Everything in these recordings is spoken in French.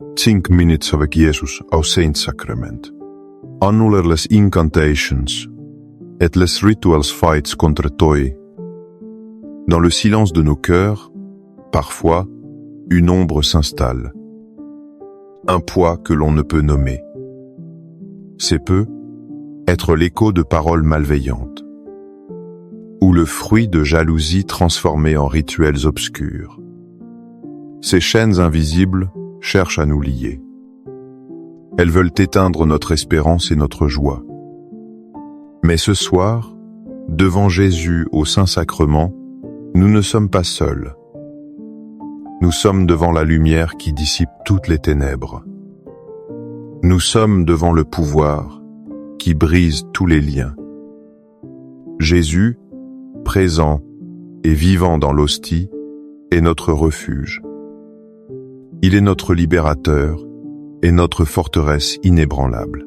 5 minutes avec Jezus au Saint-Sacrament. Annuler les incantations et les rituals fights contre toi. Dans le silence de nos cœurs, parfois, une ombre s'installe. Un poids que l'on ne peut nommer. C'est peut être l'écho de paroles malveillantes, ou le fruit de jalousie transformée en rituels obscurs. Ces chaînes invisibles cherchent à nous lier. Elles veulent éteindre notre espérance et notre joie. Mais ce soir, devant Jésus au Saint-Sacrement, nous ne sommes pas seuls. Nous sommes devant la lumière qui dissipe toutes les ténèbres. Nous sommes devant le pouvoir qui brise tous les liens. Jésus, présent et vivant dans l'hostie, est notre refuge. Il est notre libérateur et notre forteresse inébranlable.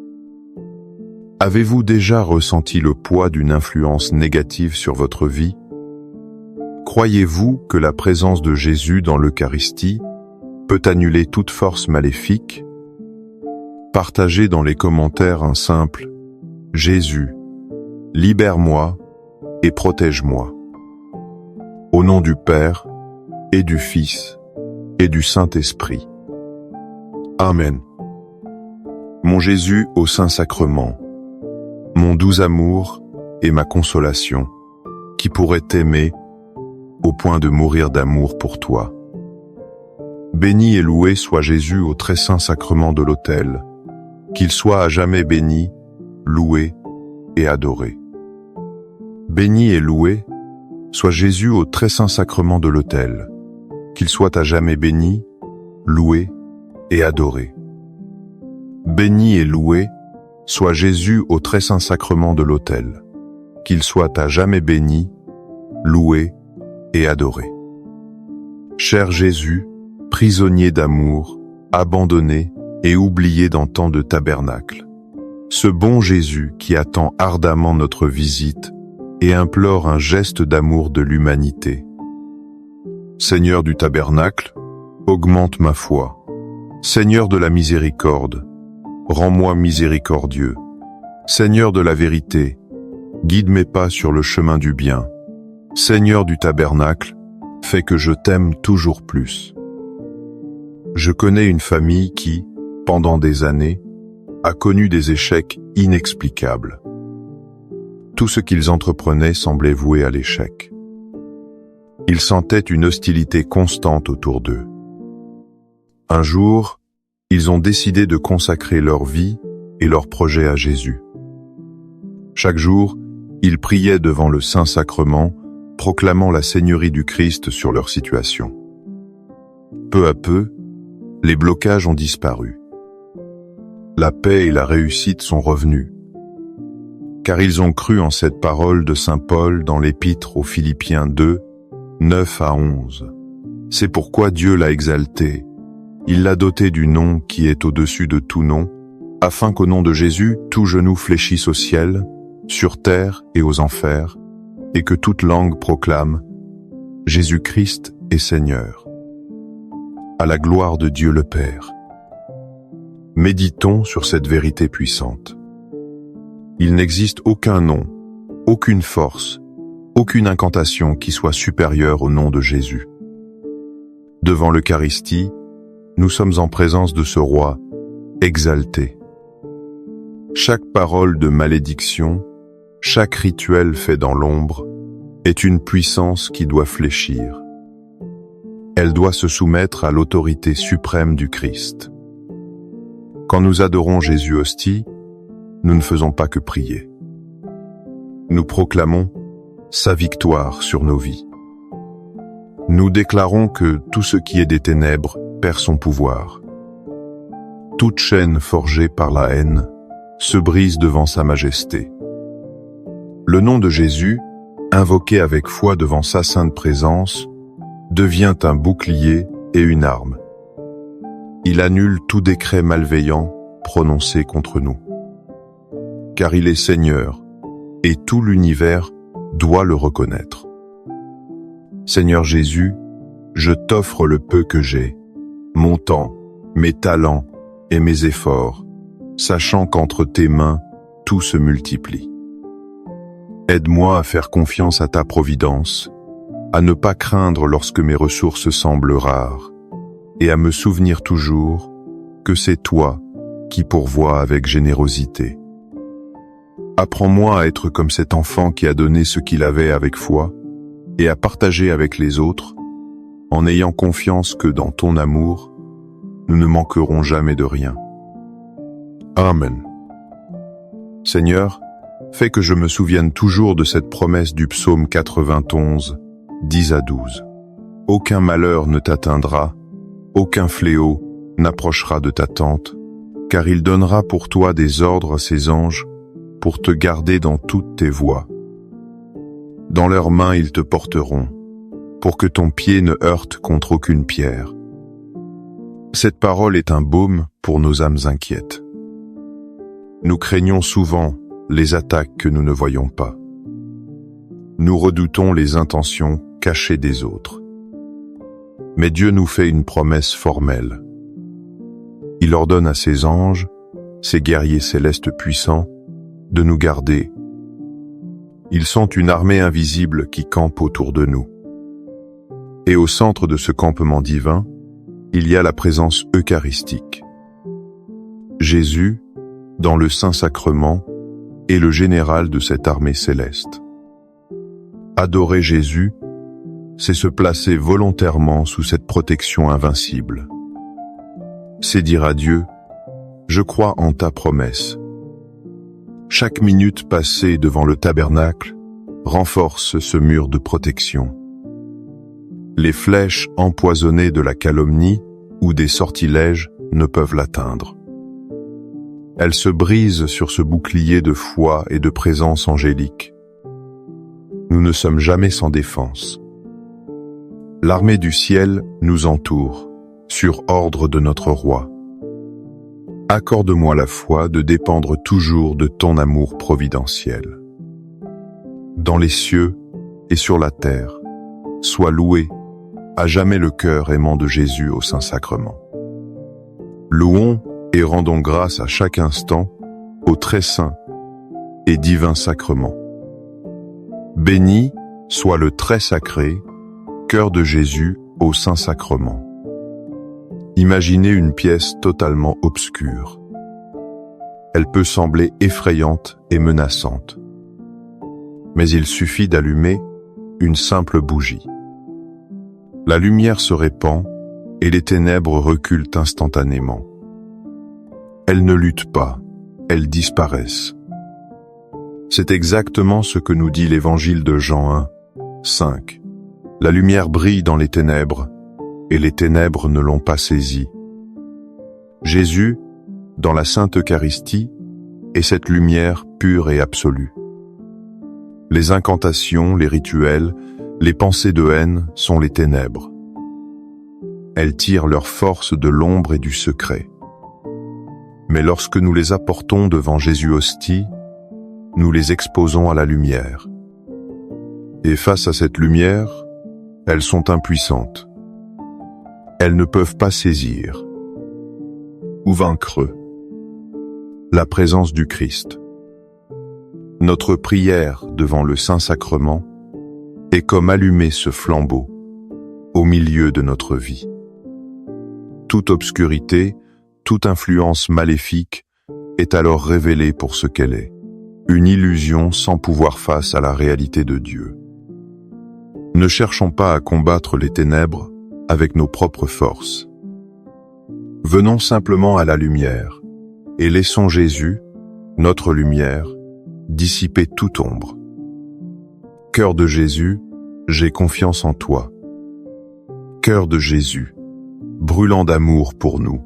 Avez-vous déjà ressenti le poids d'une influence négative sur votre vie? Croyez-vous que la présence de Jésus dans l'Eucharistie peut annuler toute force maléfique? Partagez dans les commentaires un simple « Jésus, libère-moi et protège-moi ». Au nom du Père et du Fils et du Saint-Esprit. Amen. Mon Jésus au Saint-Sacrement, mon doux amour et ma consolation, qui pourrait t'aimer au point de mourir d'amour pour toi. Béni et loué soit Jésus au très saint sacrement de l'autel, qu'il soit à jamais béni, loué et adoré. Béni et loué soit Jésus au très saint sacrement de l'autel, qu'il soit à jamais béni, loué et adoré. Béni et loué soit Jésus au très saint sacrement de l'autel, qu'il soit à jamais béni, loué et adoré. Cher Jésus, prisonnier d'amour, abandonné et oublié dans tant de tabernacles, ce bon Jésus qui attend ardemment notre visite et implore un geste d'amour de l'humanité. Seigneur du tabernacle, augmente ma foi. Seigneur de la miséricorde, rends-moi miséricordieux. Seigneur de la vérité, guide mes pas sur le chemin du bien. Seigneur du tabernacle, fais que je t'aime toujours plus. Je connais une famille qui, pendant des années, a connu des échecs inexplicables. Tout ce qu'ils entreprenaient semblait voué à l'échec. Ils sentaient une hostilité constante autour d'eux. Un jour, ils ont décidé de consacrer leur vie et leurs projets à Jésus. Chaque jour, ils priaient devant le Saint-Sacrement, proclamant la Seigneurie du Christ sur leur situation. Peu à peu, les blocages ont disparu. La paix et la réussite sont revenus, car ils ont cru en cette parole de saint Paul dans l'Épître aux Philippiens 2, 9 à 11. C'est pourquoi Dieu l'a exalté. Il l'a doté du nom qui est au-dessus de tout nom, afin qu'au nom de Jésus, tout genou fléchisse au ciel, sur terre et aux enfers, et que toute langue proclame « Jésus-Christ est Seigneur ». À la gloire de Dieu le Père. Méditons sur cette vérité puissante. Il n'existe aucun nom, aucune force, aucune incantation qui soit supérieure au nom de Jésus. Devant l'Eucharistie, nous sommes en présence de ce roi exalté. Chaque parole de malédiction, chaque rituel fait dans l'ombre, est une puissance qui doit fléchir. Elle doit se soumettre à l'autorité suprême du Christ. Quand nous adorons Jésus hostie, nous ne faisons pas que prier. Nous proclamons sa victoire sur nos vies. Nous déclarons que tout ce qui est des ténèbres perd son pouvoir. Toute chaîne forgée par la haine se brise devant sa majesté. Le nom de Jésus, invoqué avec foi devant sa sainte présence, devient un bouclier et une arme. Il annule tout décret malveillant prononcé contre nous. Car il est Seigneur, et tout l'univers doit le reconnaître. Seigneur Jésus, je t'offre le peu que j'ai, mon temps, mes talents et mes efforts, sachant qu'entre tes mains, tout se multiplie. Aide-moi à faire confiance à ta providence, à ne pas craindre lorsque mes ressources semblent rares, et à me souvenir toujours que c'est toi qui pourvois avec générosité. Apprends-moi à être comme cet enfant qui a donné ce qu'il avait avec foi, et à partager avec les autres, en ayant confiance que dans ton amour, nous ne manquerons jamais de rien. Amen. Seigneur, fais que je me souvienne toujours de cette promesse du psaume 91, 10 à 12. Aucun malheur ne t'atteindra, aucun fléau n'approchera de ta tente, car il donnera pour toi des ordres à ses anges pour te garder dans toutes tes voies. Dans leurs mains ils te porteront, pour que ton pied ne heurte contre aucune pierre. Cette parole est un baume pour nos âmes inquiètes. Nous craignons souvent les attaques que nous ne voyons pas. Nous redoutons les intentions cachées des autres. Mais Dieu nous fait une promesse formelle. Il ordonne à ses anges, ses guerriers célestes puissants, de nous garder. Ils sont une armée invisible qui campe autour de nous. Et au centre de ce campement divin, il y a la présence eucharistique. Jésus, dans le Saint-Sacrement, est le général de cette armée céleste. Adorer Jésus, c'est se placer volontairement sous cette protection invincible. C'est dire à Dieu, je crois en ta promesse. Chaque minute passée devant le tabernacle renforce ce mur de protection. Les flèches empoisonnées de la calomnie ou des sortilèges ne peuvent l'atteindre. Elles se brisent sur ce bouclier de foi et de présence angélique. Nous ne sommes jamais sans défense. L'armée du ciel nous entoure, sur ordre de notre roi. Accorde-moi la foi de dépendre toujours de ton amour providentiel. Dans les cieux et sur la terre, sois loué, à jamais le cœur aimant de Jésus au Saint-Sacrement. Louons et rendons grâce à chaque instant au très saint et divin sacrement. Béni soit le très sacré, cœur de Jésus au Saint-Sacrement. Imaginez une pièce totalement obscure. Elle peut sembler effrayante et menaçante. Mais il suffit d'allumer une simple bougie. La lumière se répand et les ténèbres reculent instantanément. Elles ne luttent pas, elles disparaissent. C'est exactement ce que nous dit l'évangile de Jean 1, 5. La lumière brille dans les ténèbres, et les ténèbres ne l'ont pas saisie. Jésus, dans la Sainte Eucharistie, est cette lumière pure et absolue. Les incantations, les rituels, les pensées de haine sont les ténèbres. Elles tirent leur force de l'ombre et du secret. Mais lorsque nous les apportons devant Jésus hostie, nous les exposons à la lumière. Et face à cette lumière, elles sont impuissantes. Elles ne peuvent pas saisir ou vaincre la présence du Christ. Notre prière devant le Saint-Sacrement est comme allumer ce flambeau au milieu de notre vie. Toute obscurité, toute influence maléfique est alors révélée pour ce qu'elle est, une illusion sans pouvoir face à la réalité de Dieu. Ne cherchons pas à combattre les ténèbres avec nos propres forces. Venons simplement à la lumière et laissons Jésus, notre lumière, dissiper toute ombre. Cœur de Jésus, j'ai confiance en toi. Cœur de Jésus, brûlant d'amour pour nous,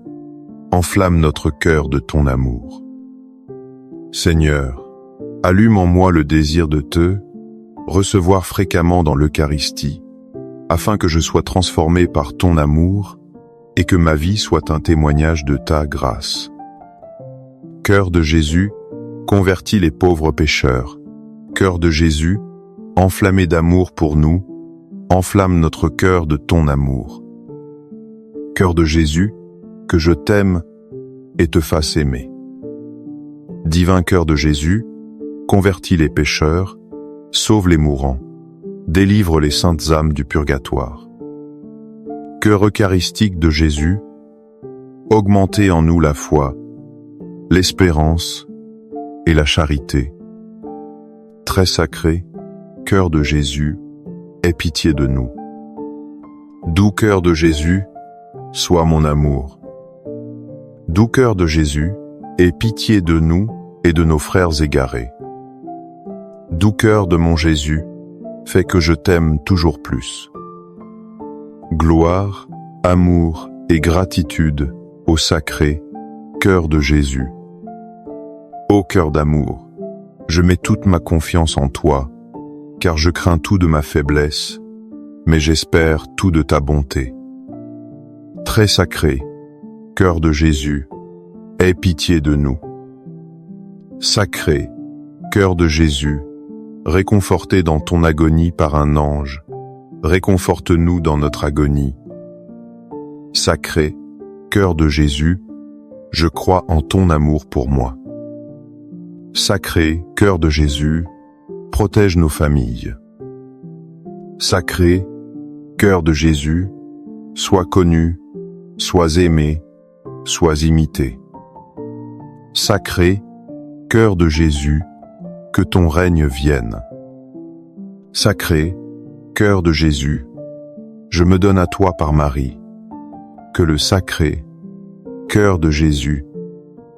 enflamme notre cœur de ton amour. Seigneur, allume en moi le désir de te recevoir fréquemment dans l'Eucharistie, afin que je sois transformé par ton amour et que ma vie soit un témoignage de ta grâce. Cœur de Jésus, convertis les pauvres pécheurs. Cœur de Jésus, enflammé d'amour pour nous, enflamme notre cœur de ton amour. Cœur de Jésus, que je t'aime et te fasse aimer. Divin cœur de Jésus, convertis les pécheurs, sauve les mourants, délivre les saintes âmes du purgatoire. Cœur eucharistique de Jésus, augmentez en nous la foi, l'espérance et la charité. Très sacré, cœur de Jésus, aie pitié de nous. Doux cœur de Jésus, sois mon amour. Doux cœur de Jésus, aie pitié de nous et de nos frères égarés. Doux cœur de mon Jésus, fais que je t'aime toujours plus. Gloire, amour et gratitude au sacré cœur de Jésus. Ô cœur d'amour, je mets toute ma confiance en toi, car je crains tout de ma faiblesse, mais j'espère tout de ta bonté. Très sacré, cœur de Jésus, aie pitié de nous. Sacré, cœur de Jésus, réconforté dans ton agonie par un ange, réconforte-nous dans notre agonie. Sacré, cœur de Jésus, je crois en ton amour pour moi. Sacré, cœur de Jésus, protège nos familles. Sacré, cœur de Jésus, sois connu, sois aimé, sois imité. Sacré, cœur de Jésus, que ton règne vienne. Sacré, cœur de Jésus, je me donne à toi par Marie. Que le sacré, cœur de Jésus,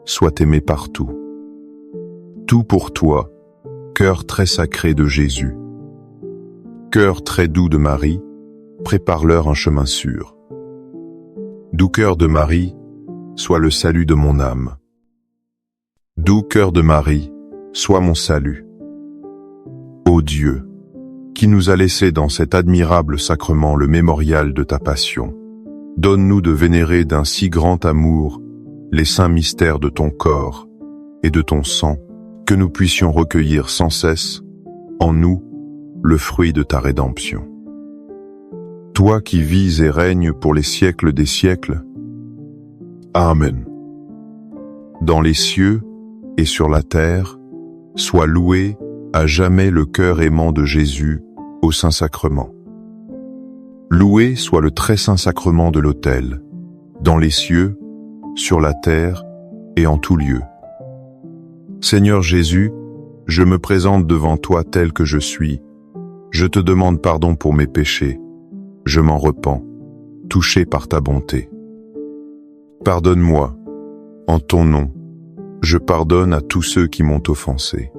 soit aimé partout. Tout pour toi, cœur très sacré de Jésus. Cœur très doux de Marie, prépare-leur un chemin sûr. Doux cœur de Marie, sois le salut de mon âme. Doux cœur de Marie, sois mon salut. Ô Dieu, qui nous a laissé dans cet admirable sacrement le mémorial de ta passion, donne-nous de vénérer d'un si grand amour les saints mystères de ton corps et de ton sang, que nous puissions recueillir sans cesse, en nous, le fruit de ta rédemption. Toi qui vis et règnes pour les siècles des siècles. Amen. Dans les cieux et sur la terre, soit loué à jamais le cœur aimant de Jésus au Saint-Sacrement. Loué soit le très saint sacrement de l'autel, dans les cieux, sur la terre et en tout lieu. Seigneur Jésus, je me présente devant toi tel que je suis. Je te demande pardon pour mes péchés. Je m'en repens, touché par ta bonté. Pardonne-moi, en ton nom, je pardonne à tous ceux qui m'ont offensé.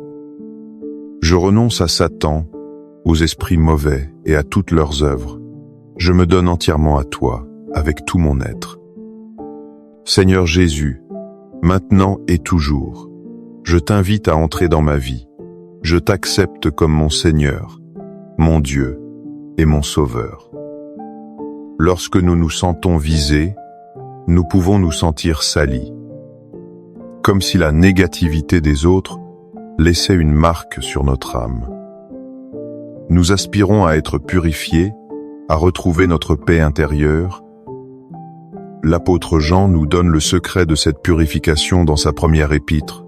Je renonce à Satan, aux esprits mauvais et à toutes leurs œuvres. Je me donne entièrement à toi, avec tout mon être. Seigneur Jésus, maintenant et toujours, je t'invite à entrer dans ma vie. Je t'accepte comme mon Seigneur, mon Dieu et mon Sauveur. Lorsque nous nous sentons visés, nous pouvons nous sentir salis, comme si la négativité des autres laissait une marque sur notre âme. Nous aspirons à être purifiés, à retrouver notre paix intérieure. L'apôtre Jean nous donne le secret de cette purification dans sa première épître,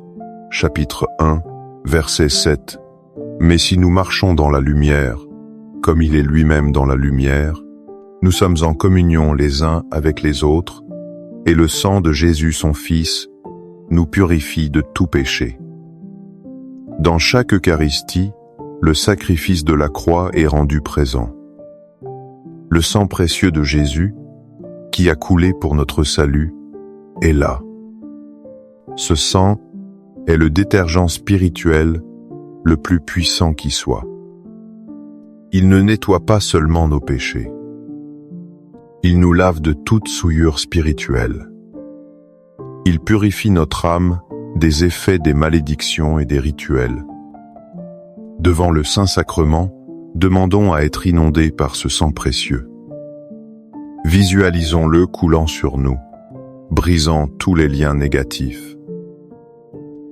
chapitre 1, verset 7. Mais si nous marchons dans la lumière, comme il est lui-même dans la lumière, nous sommes en communion les uns avec les autres, et le sang de Jésus son Fils nous purifie de tout péché. Dans chaque Eucharistie, le sacrifice de la croix est rendu présent. Le sang précieux de Jésus, qui a coulé pour notre salut, est là. Ce sang est le détergent spirituel le plus puissant qui soit. Il ne nettoie pas seulement nos péchés. Il nous lave de toute souillure spirituelle. Il purifie notre âme des effets des malédictions et des rituels. Devant le Saint-Sacrement, demandons à être inondés par ce sang précieux. Visualisons-le coulant sur nous, brisant tous les liens négatifs.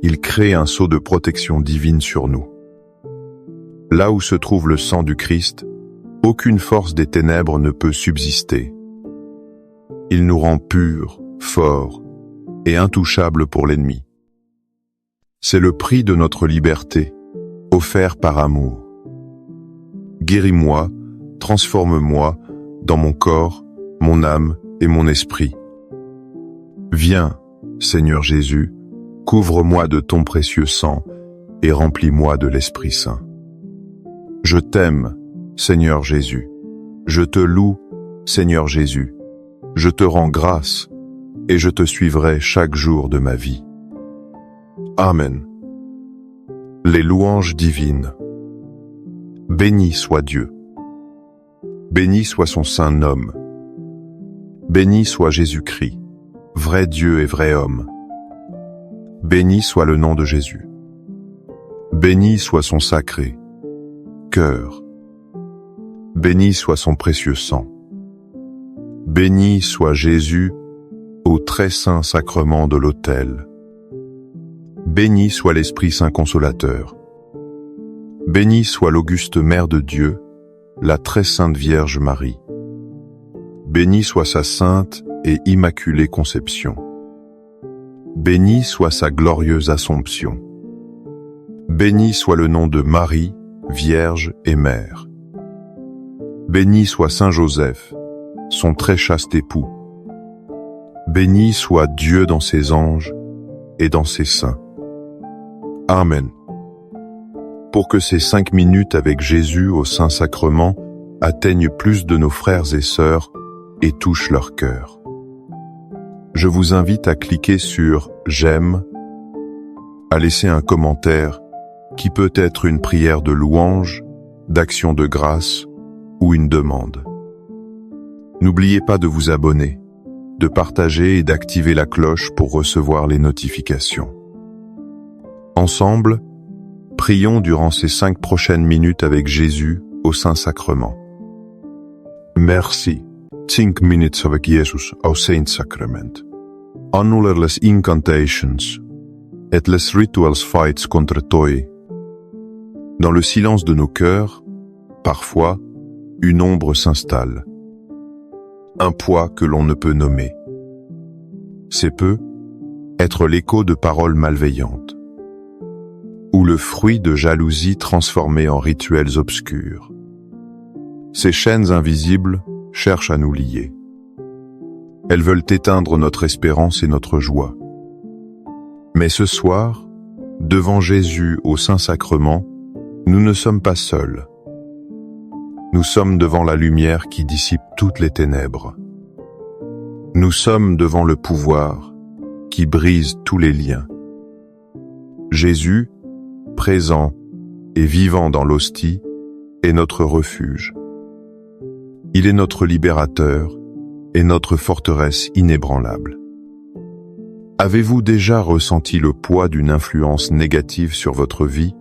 Il crée un sceau de protection divine sur nous. Là où se trouve le sang du Christ, aucune force des ténèbres ne peut subsister. Il nous rend purs, fort et intouchable pour l'ennemi. C'est le prix de notre liberté, offert par amour. Guéris-moi, transforme-moi dans mon corps, mon âme et mon esprit. Viens, Seigneur Jésus, couvre-moi de ton précieux sang et remplis-moi de l'Esprit Saint. Je t'aime, Seigneur Jésus. Je te loue, Seigneur Jésus. Je te rends grâce et je te suivrai chaque jour de ma vie. Amen. Les louanges divines. Béni soit Dieu. Béni soit son saint nom. Béni soit Jésus-Christ, vrai Dieu et vrai homme. Béni soit le nom de Jésus. Béni soit son sacré cœur. Béni soit son précieux sang. Béni soit Jésus au très saint sacrement de l'autel. Béni soit l'Esprit Saint Consolateur. Béni soit l'auguste Mère de Dieu, la très sainte Vierge Marie. Béni soit sa sainte et immaculée conception. Béni soit sa glorieuse Assomption. Béni soit le nom de Marie, Vierge et Mère. Béni soit Saint Joseph, son très chaste époux. Béni soit Dieu dans ses anges et dans ses saints. Amen. Pour que ces 5 minutes avec Jésus au Saint-Sacrement atteignent plus de nos frères et sœurs et touchent leur cœur. Je vous invite à cliquer sur « J'aime », à laisser un commentaire qui peut être une prière de louange, d'action de grâce ou une demande. N'oubliez pas de vous abonner, de partager et d'activer la cloche pour recevoir les notifications. Ensemble, prions durant ces 5 prochaines minutes avec Jésus au Saint-Sacrement. Merci. 5 minutes avec Jezus au Saint-Sacrement. Annuler les incantations et les rituals fights contre toi. Dans le silence de nos cœurs, parfois, une ombre s'installe. Un poids que l'on ne peut nommer. C'est peu être l'écho de paroles malveillantes, ou le fruit de jalousie transformée en rituels obscurs. Ces chaînes invisibles cherchent à nous lier. Elles veulent éteindre notre espérance et notre joie. Mais ce soir, devant Jésus au Saint-Sacrement, nous ne sommes pas seuls. Nous sommes devant la lumière qui dissipe toutes les ténèbres. Nous sommes devant le pouvoir qui brise tous les liens. Jésus, présent et vivant dans l'hostie, est notre refuge. Il est notre libérateur et notre forteresse inébranlable. Avez-vous déjà ressenti le poids d'une influence négative sur votre vie?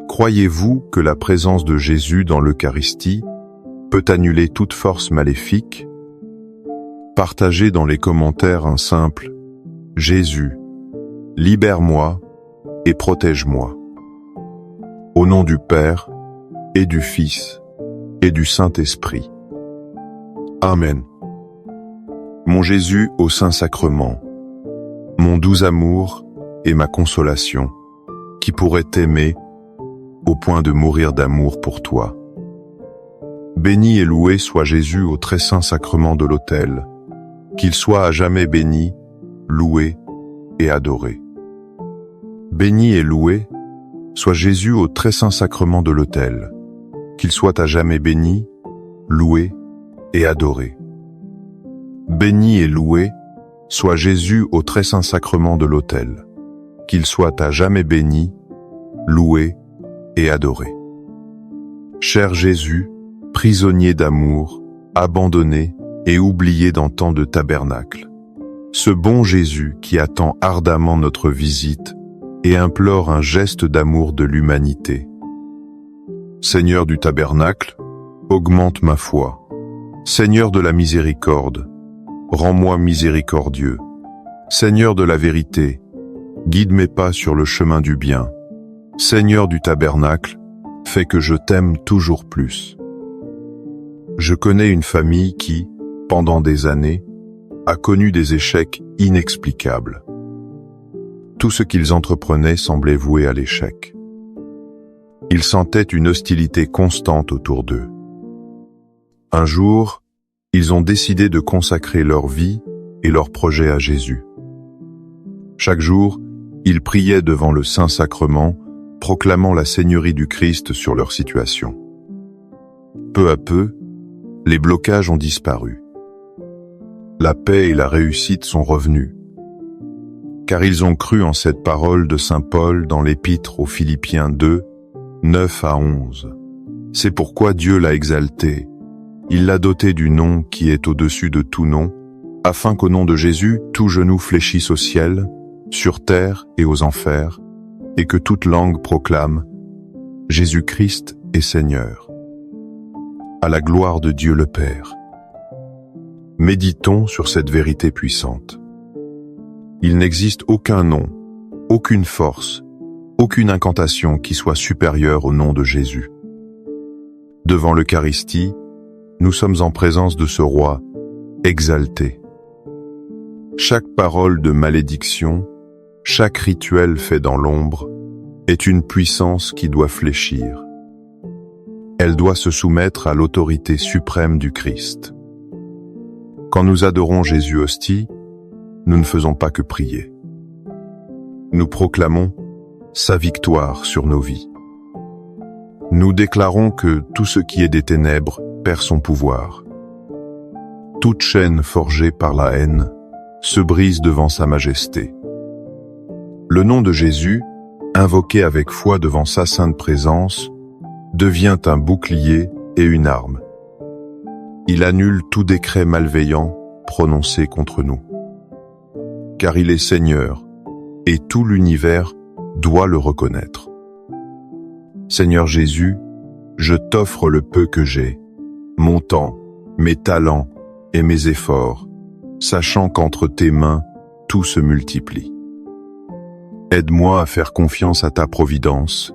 Croyez-vous que la présence de Jésus dans l'Eucharistie peut annuler toute force maléfique? Partagez dans les commentaires un simple « Jésus, libère-moi et protège-moi ». Au nom du Père et du Fils et du Saint-Esprit. Amen. Mon Jésus au Saint-Sacrement, mon doux amour et ma consolation, qui pourrait t'aimer au point de mourir d'amour pour toi. Béni et loué soit Jésus au très saint sacrement de l'autel, qu'il soit à jamais béni, loué et adoré. Béni et loué soit Jésus au très saint sacrement de l'autel, qu'il soit à jamais béni, loué et adoré. Béni et loué soit Jésus au très saint sacrement de l'autel, qu'il soit à jamais béni, loué et adoré. Cher Jésus, prisonnier d'amour, abandonné et oublié dans tant de tabernacles, ce bon Jésus qui attend ardemment notre visite et implore un geste d'amour de l'humanité. Seigneur du tabernacle, augmente ma foi. Seigneur de la miséricorde, rends-moi miséricordieux. Seigneur de la vérité, guide mes pas sur le chemin du bien. Seigneur du tabernacle, fais que je t'aime toujours plus. Je connais une famille qui, pendant des années, a connu des échecs inexplicables. Tout ce qu'ils entreprenaient semblait voué à l'échec. Ils sentaient une hostilité constante autour d'eux. Un jour, ils ont décidé de consacrer leur vie et leur projet à Jésus. Chaque jour, ils priaient devant le Saint-Sacrement, proclamant la Seigneurie du Christ sur leur situation. Peu à peu, les blocages ont disparu. La paix et la réussite sont revenus, car ils ont cru en cette parole de Saint Paul dans l'Épître aux Philippiens 2, 9 à 11. C'est pourquoi Dieu l'a exalté. Il l'a doté du nom qui est au-dessus de tout nom, afin qu'au nom de Jésus, tout genou fléchisse au ciel, sur terre et aux enfers, et que toute langue proclame « Jésus-Christ est Seigneur ». À la gloire de Dieu le Père. Méditons sur cette vérité puissante. Il n'existe aucun nom, aucune force, aucune incantation qui soit supérieure au nom de Jésus. Devant l'Eucharistie, nous sommes en présence de ce roi exalté. Chaque parole de malédiction, chaque rituel fait dans l'ombre, est une puissance qui doit fléchir. Elle doit se soumettre à l'autorité suprême du Christ. Quand nous adorons Jésus hostie, nous ne faisons pas que prier. Nous proclamons sa victoire sur nos vies. Nous déclarons que tout ce qui est des ténèbres perd son pouvoir. Toute chaîne forgée par la haine se brise devant sa majesté. Le nom de Jésus, invoqué avec foi devant sa sainte présence, devient un bouclier et une arme. Il annule tout décret malveillant prononcé contre nous. Car il est Seigneur, et tout l'univers doit le reconnaître. Seigneur Jésus, je t'offre le peu que j'ai, mon temps, mes talents et mes efforts, sachant qu'entre tes mains, tout se multiplie. Aide-moi à faire confiance à ta providence,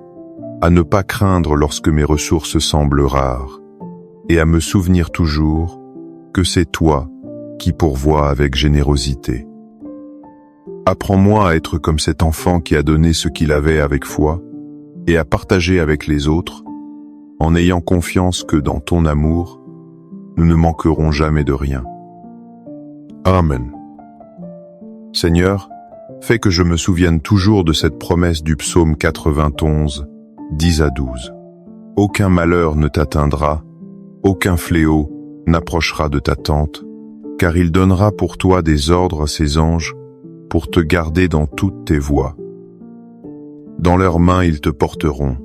à ne pas craindre lorsque mes ressources semblent rares, et à me souvenir toujours que c'est toi qui pourvois avec générosité. Apprends-moi à être comme cet enfant qui a donné ce qu'il avait avec foi, et à partager avec les autres, en ayant confiance que dans ton amour, nous ne manquerons jamais de rien. Amen. Seigneur, fais que je me souvienne toujours de cette promesse du psaume 91, 10 à 12. Aucun malheur ne t'atteindra, aucun fléau n'approchera de ta tente, car il donnera pour toi des ordres à ses anges pour te garder dans toutes tes voies. Dans leurs mains ils te porteront,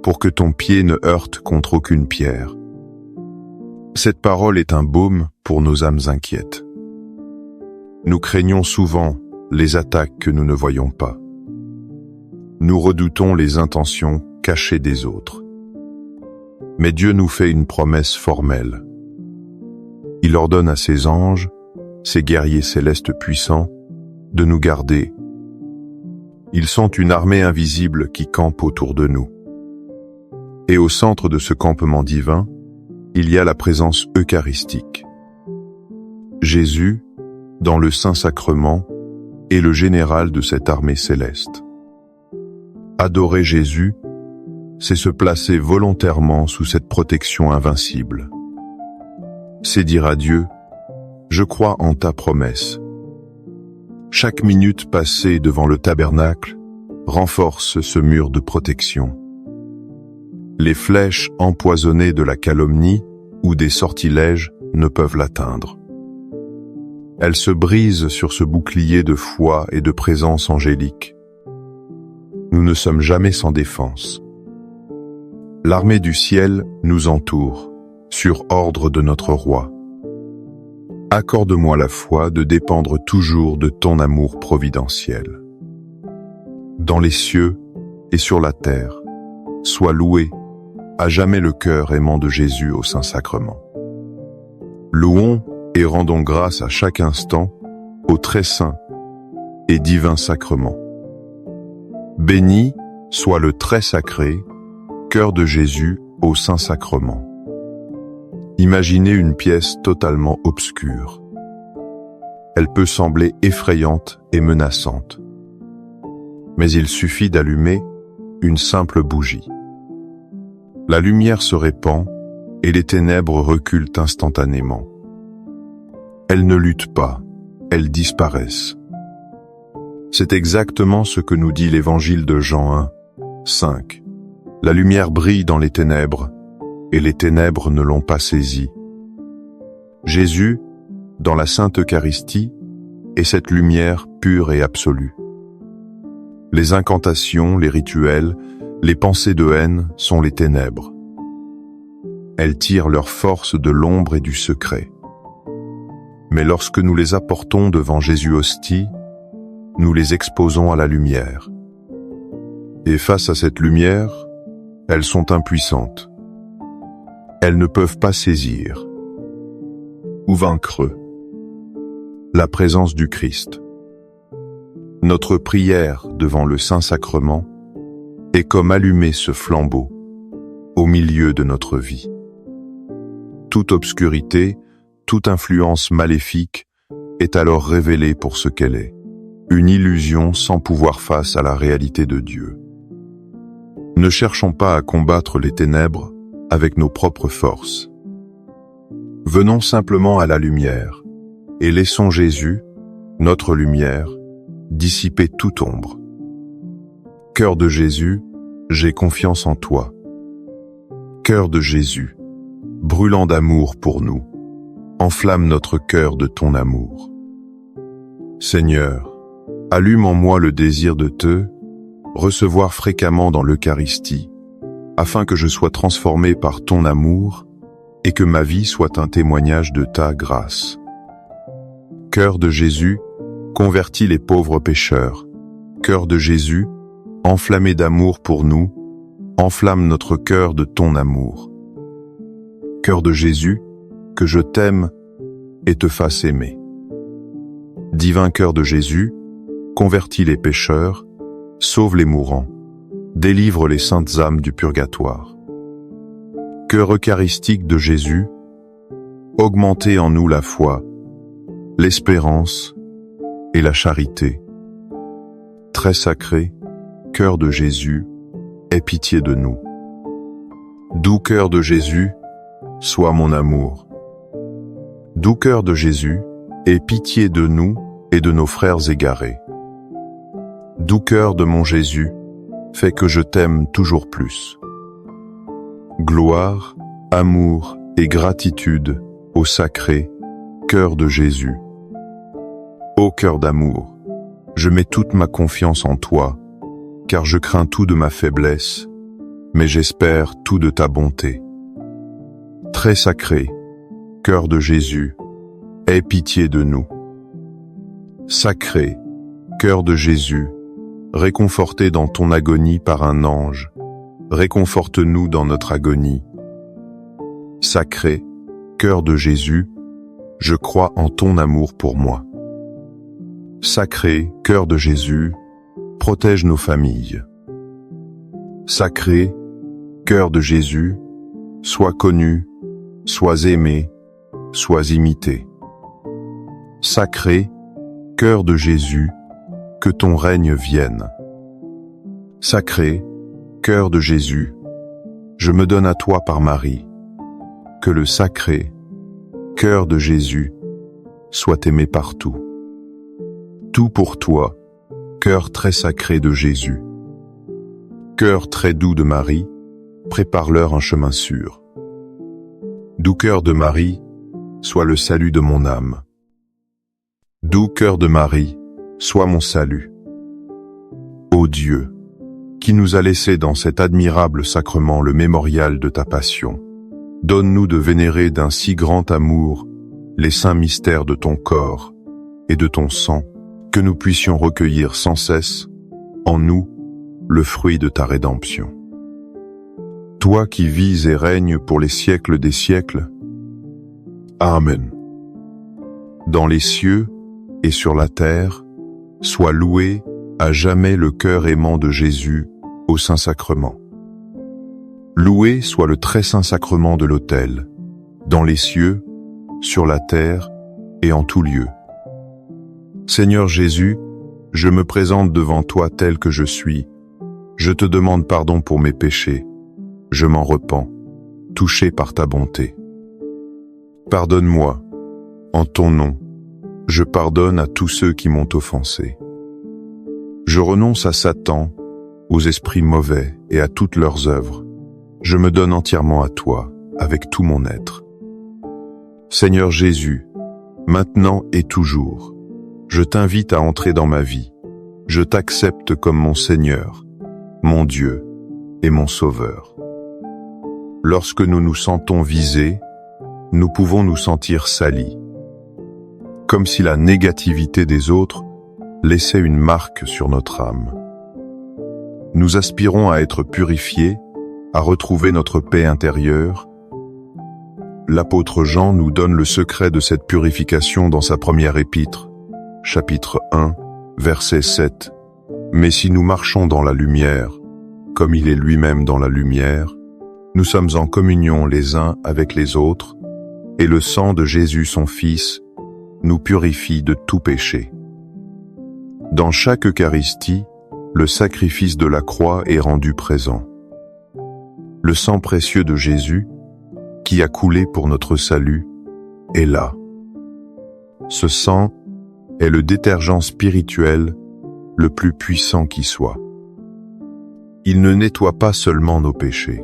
pour que ton pied ne heurte contre aucune pierre. Cette parole est un baume pour nos âmes inquiètes. Nous craignons souvent les attaques que nous ne voyons pas. Nous redoutons les intentions cachées des autres. Mais Dieu nous fait une promesse formelle. Il ordonne à ses anges, ses guerriers célestes puissants, de nous garder. Ils sont une armée invisible qui campe autour de nous. Et au centre de ce campement divin, il y a la présence eucharistique. Jésus, dans le Saint-Sacrement, est le général de cette armée céleste. Adorer Jésus, c'est se placer volontairement sous cette protection invincible. C'est dire à Dieu, je crois en ta promesse. Chaque minute passée devant le tabernacle renforce ce mur de protection. Les flèches empoisonnées de la calomnie ou des sortilèges ne peuvent l'atteindre. Elles se brisent sur ce bouclier de foi et de présence angélique. Nous ne sommes jamais sans défense. L'armée du ciel nous entoure, sur ordre de notre roi. Accorde-moi la foi de dépendre toujours de ton amour providentiel. Dans les cieux et sur la terre, sois loué, à jamais le cœur aimant de Jésus au Saint-Sacrement. Louons et rendons grâce à chaque instant au très saint et divin sacrement. Béni soit le très sacré, cœur de Jésus au Saint-Sacrement. Imaginez une pièce totalement obscure. Elle peut sembler effrayante et menaçante. Mais il suffit d'allumer une simple bougie. La lumière se répand et les ténèbres reculent instantanément. Elles ne luttent pas, elles disparaissent. C'est exactement ce que nous dit l'évangile de Jean 1, 5. La lumière brille dans les ténèbres, et les ténèbres ne l'ont pas saisie. Jésus, dans la Sainte Eucharistie, est cette lumière pure et absolue. Les incantations, les rituels, les pensées de haine sont les ténèbres. Elles tirent leur force de l'ombre et du secret. Mais lorsque nous les apportons devant Jésus hostie, nous les exposons à la lumière. Et face à cette lumière, elles sont impuissantes. Elles ne peuvent pas saisir ou vaincre la présence du Christ. Notre prière devant le Saint-Sacrement est comme allumer ce flambeau au milieu de notre vie. Toute obscurité, toute influence maléfique est alors révélée pour ce qu'elle est, une illusion sans pouvoir face à la réalité de Dieu. Ne cherchons pas à combattre les ténèbres avec nos propres forces. Venons simplement à la lumière et laissons Jésus, notre lumière, dissiper toute ombre. Cœur de Jésus, j'ai confiance en toi. Cœur de Jésus, brûlant d'amour pour nous, enflamme notre cœur de ton amour. Seigneur, allume en moi le désir de te recevoir fréquemment dans l'Eucharistie, afin que je sois transformé par ton amour et que ma vie soit un témoignage de ta grâce. Cœur de Jésus, convertis les pauvres pécheurs. Cœur de Jésus, enflammé d'amour pour nous, enflamme notre cœur de ton amour. Cœur de Jésus, que je t'aime et te fasse aimer. Divin cœur de Jésus, convertis les pécheurs, sauve les mourants, délivre les saintes âmes du purgatoire. Cœur eucharistique de Jésus, augmentez en nous la foi, l'espérance et la charité. Très sacré, cœur de Jésus, aie pitié de nous. Doux cœur de Jésus, sois mon amour. Doux cœur de Jésus, aie pitié de nous et de nos frères égarés. Doux cœur de mon Jésus, fais que je t'aime toujours plus. Gloire, amour et gratitude au sacré cœur de Jésus. Ô cœur d'amour, je mets toute ma confiance en toi, car je crains tout de ma faiblesse, mais j'espère tout de ta bonté. Très sacré, cœur de Jésus, aie pitié de nous. Sacré, cœur de Jésus, réconforté dans ton agonie par un ange, réconforte-nous dans notre agonie. Sacré, cœur de Jésus, je crois en ton amour pour moi. Sacré, cœur de Jésus, protège nos familles. Sacré, cœur de Jésus, sois connu, sois aimé, sois imité. Sacré, cœur de Jésus, que ton règne vienne. Sacré, cœur de Jésus, je me donne à toi par Marie. Que le sacré, cœur de Jésus, soit aimé partout. Tout pour toi, cœur très sacré de Jésus. Cœur très doux de Marie, prépare-leur un chemin sûr. Doux cœur de Marie, sois le salut de mon âme. Doux cœur de Marie, sois mon salut. Ô Dieu, qui nous a laissé dans cet admirable sacrement le mémorial de ta passion, donne-nous de vénérer d'un si grand amour les saints mystères de ton corps et de ton sang, que nous puissions recueillir sans cesse, en nous, le fruit de ta rédemption. Toi qui vis et règnes pour les siècles des siècles. Amen. Dans les cieux et sur la terre, sois loué à jamais le cœur aimant de Jésus au Saint-Sacrement. Loué soit le très saint sacrement de l'autel, dans les cieux, sur la terre et en tout lieu. Seigneur Jésus, je me présente devant toi tel que je suis. Je te demande pardon pour mes péchés. Je m'en repens, touché par ta bonté. Pardonne-moi, en ton nom. Je pardonne à tous ceux qui m'ont offensé. Je renonce à Satan, aux esprits mauvais et à toutes leurs œuvres. Je me donne entièrement à toi, avec tout mon être. Seigneur Jésus, maintenant et toujours, je t'invite à entrer dans ma vie. Je t'accepte comme mon Seigneur, mon Dieu et mon Sauveur. Lorsque nous nous sentons visés, nous pouvons nous sentir salis, comme si la négativité des autres laissait une marque sur notre âme. Nous aspirons à être purifiés, à retrouver notre paix intérieure. L'apôtre Jean nous donne le secret de cette purification dans sa première épître, chapitre 1, verset 7. Mais si nous marchons dans la lumière, comme il est lui-même dans la lumière, nous sommes en communion les uns avec les autres, et le sang de Jésus son Fils nous purifie de tout péché. Dans chaque Eucharistie, le sacrifice de la croix est rendu présent. Le sang précieux de Jésus, qui a coulé pour notre salut, est là. Ce sang est le détergent spirituel le plus puissant qui soit. Il ne nettoie pas seulement nos péchés.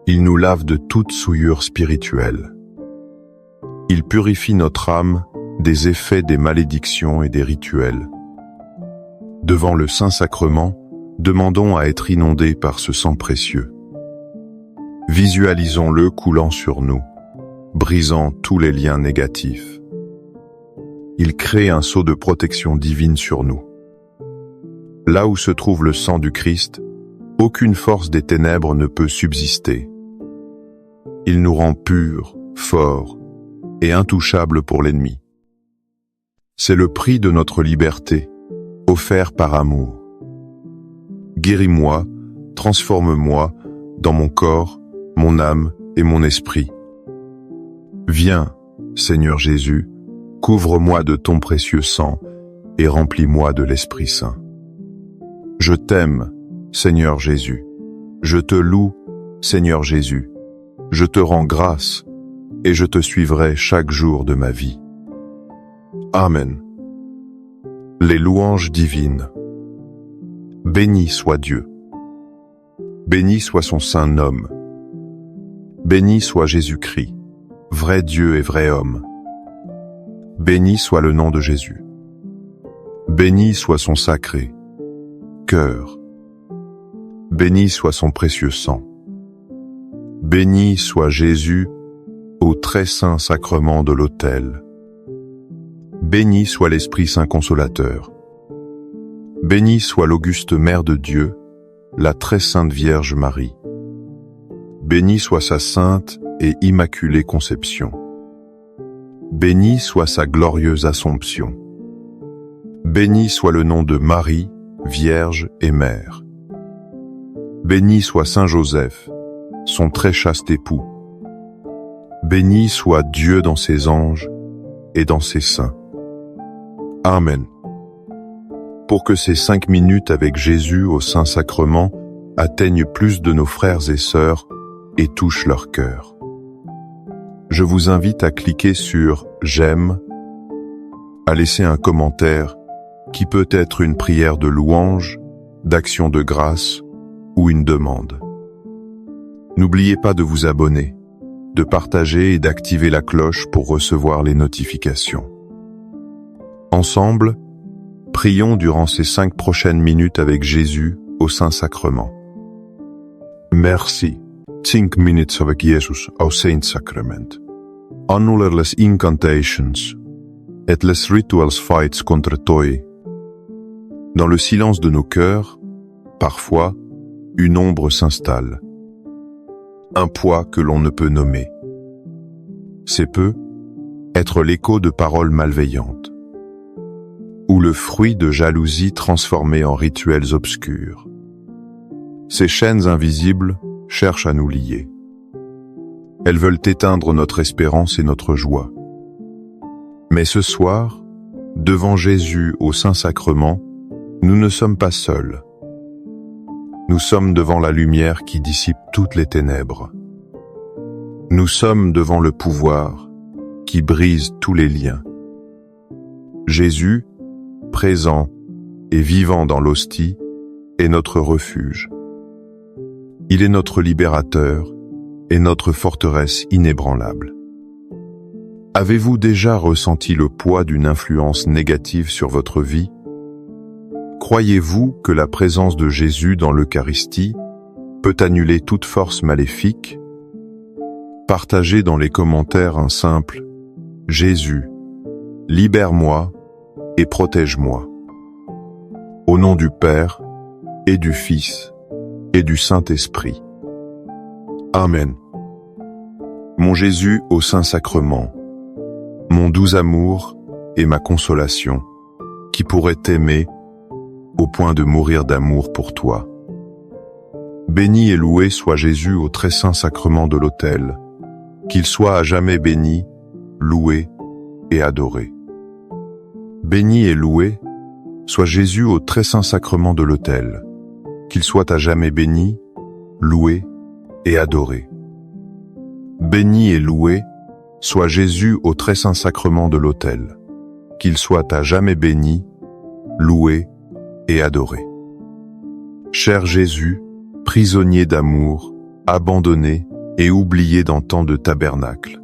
Il nous lave de toute souillure spirituelle. Il purifie notre âme des effets des malédictions et des rituels. Devant le Saint-Sacrement, demandons à être inondés par ce sang précieux. Visualisons-le coulant sur nous, brisant tous les liens négatifs. Il crée un sceau de protection divine sur nous. Là où se trouve le sang du Christ, aucune force des ténèbres ne peut subsister. Il nous rend purs, forts et intouchables pour l'ennemi. C'est le prix de notre liberté, offert par amour. Guéris-moi, transforme-moi dans mon corps, mon âme et mon esprit. Viens, Seigneur Jésus, couvre-moi de ton précieux sang et remplis-moi de l'Esprit Saint. Je t'aime, Seigneur Jésus. Je te loue, Seigneur Jésus. Je te rends grâce et je te suivrai chaque jour de ma vie. Amen. Les louanges divines. Béni soit Dieu. Béni soit son saint nom. Béni soit Jésus-Christ, vrai Dieu et vrai homme. Béni soit le nom de Jésus. Béni soit son sacré cœur. Béni soit son précieux sang. Béni soit Jésus au très saint sacrement de l'autel. Béni soit l'Esprit Saint Consolateur. Béni soit l'auguste Mère de Dieu, la très sainte Vierge Marie. Béni soit sa sainte et immaculée conception. Béni soit sa glorieuse Assomption. Béni soit le nom de Marie, Vierge et Mère. Béni soit Saint Joseph, son très chaste époux. Béni soit Dieu dans ses anges et dans ses saints. Amen. Pour que ces 5 minutes avec Jésus au Saint-Sacrement atteignent plus de nos frères et sœurs et touchent leur cœur. Je vous invite à cliquer sur « J'aime », à laisser un commentaire qui peut être une prière de louange, d'action de grâce ou une demande. N'oubliez pas de vous abonner, de partager et d'activer la cloche pour recevoir les notifications. Ensemble, prions durant ces 5 prochaines minutes avec Jésus au Saint-Sacrement. Merci. 5 minutes avec Jezus au Saint-Sacrament. Annuler les incantations et les rituals fights contre toi. Dans le silence de nos cœurs, parfois, une ombre s'installe. Un poids que l'on ne peut nommer. C'est peut être l'écho de paroles malveillantes, ou le fruit de jalousie transformée en rituels obscurs. Ces chaînes invisibles cherchent à nous lier. Elles veulent éteindre notre espérance et notre joie. Mais ce soir, devant Jésus au Saint-Sacrement, nous ne sommes pas seuls. Nous sommes devant la lumière qui dissipe toutes les ténèbres. Nous sommes devant le pouvoir qui brise tous les liens. Jésus, présent et vivant dans l'hostie, est notre refuge. Il est notre libérateur et notre forteresse inébranlable. Avez-vous déjà ressenti le poids d'une influence négative sur votre vie? Croyez-vous que la présence de Jésus dans l'Eucharistie peut annuler toute force maléfique? Partagez dans les commentaires un simple « Jésus, libère-moi et protège-moi ». Au nom du Père et du Fils et du Saint-Esprit. Amen. Mon Jésus au Saint-Sacrement, mon doux amour et ma consolation, qui pourrait t'aimer au point de mourir d'amour pour toi. Béni et loué soit Jésus au très saint sacrement de l'autel, qu'il soit à jamais béni, loué et adoré. Béni et loué soit Jésus au très saint sacrement de l'autel, qu'il soit à jamais béni, loué et adoré. Béni et loué soit Jésus au très saint sacrement de l'autel, qu'il soit à jamais béni, loué et adoré. Cher Jésus, prisonnier d'amour, abandonné et oublié dans tant de tabernacles,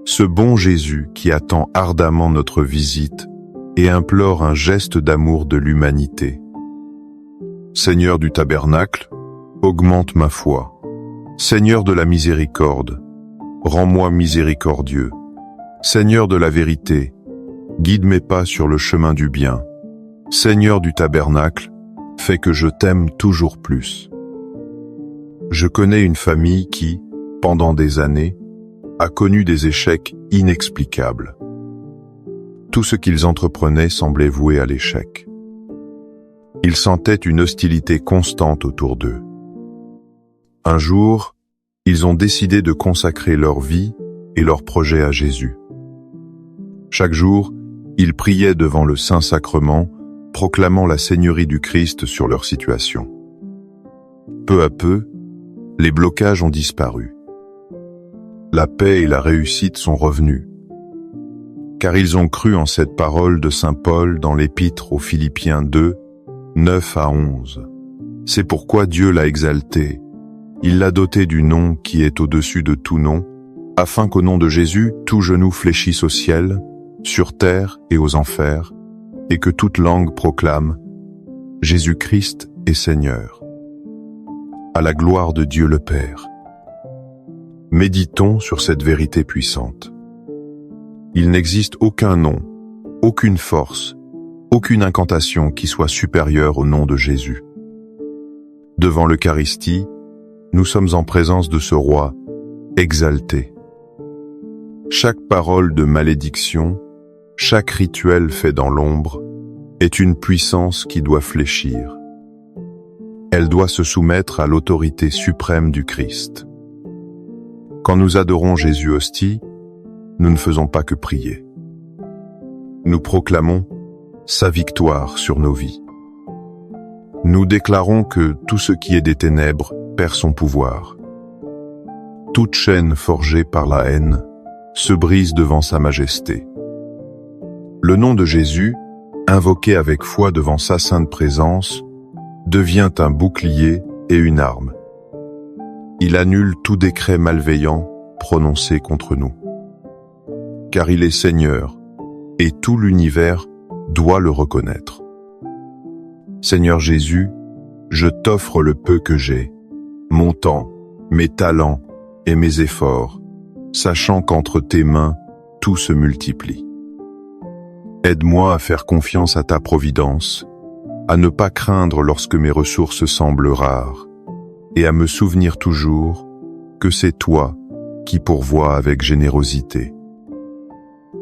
ce bon Jésus qui attend ardemment notre visite et implore un geste d'amour de l'humanité. Seigneur du tabernacle, augmente ma foi. Seigneur de la miséricorde, rends-moi miséricordieux. Seigneur de la vérité, guide mes pas sur le chemin du bien. Seigneur du tabernacle, fais que je t'aime toujours plus. Je connais une famille qui, pendant des années, a connu des échecs inexplicables. Tout ce qu'ils entreprenaient semblait voué à l'échec. Ils sentaient une hostilité constante autour d'eux. Un jour, ils ont décidé de consacrer leur vie et leurs projets à Jésus. Chaque jour, ils priaient devant le Saint-Sacrement, proclamant la Seigneurie du Christ sur leur situation. Peu à peu, les blocages ont disparu. La paix et la réussite sont revenus, car ils ont cru en cette parole de saint Paul dans l'Épître aux Philippiens 2, 9 à 11. C'est pourquoi Dieu l'a exalté. Il l'a doté du nom qui est au-dessus de tout nom, afin qu'au nom de Jésus, tout genou fléchisse au ciel, sur terre et aux enfers, et que toute langue proclame « Jésus-Christ est Seigneur ». À la gloire de Dieu le Père. Méditons sur cette vérité puissante. Il n'existe aucun nom, aucune force, aucune incantation qui soit supérieure au nom de Jésus. Devant l'Eucharistie, nous sommes en présence de ce roi exalté. Chaque parole de malédiction, chaque rituel fait dans l'ombre, est une puissance qui doit fléchir. Elle doit se soumettre à l'autorité suprême du Christ. Quand nous adorons Jésus hostie, nous ne faisons pas que prier. Nous proclamons sa victoire sur nos vies. Nous déclarons que tout ce qui est des ténèbres perd son pouvoir. Toute chaîne forgée par la haine se brise devant sa majesté. Le nom de Jésus, invoqué avec foi devant sa sainte présence, devient un bouclier et une arme. Il annule tout décret malveillant prononcé contre nous. Car il est Seigneur, et tout l'univers doit le reconnaître. Seigneur Jésus, je t'offre le peu que j'ai, mon temps, mes talents et mes efforts, sachant qu'entre tes mains, tout se multiplie. Aide-moi à faire confiance à ta providence, à ne pas craindre lorsque mes ressources semblent rares, et à me souvenir toujours que c'est toi qui pourvois avec générosité.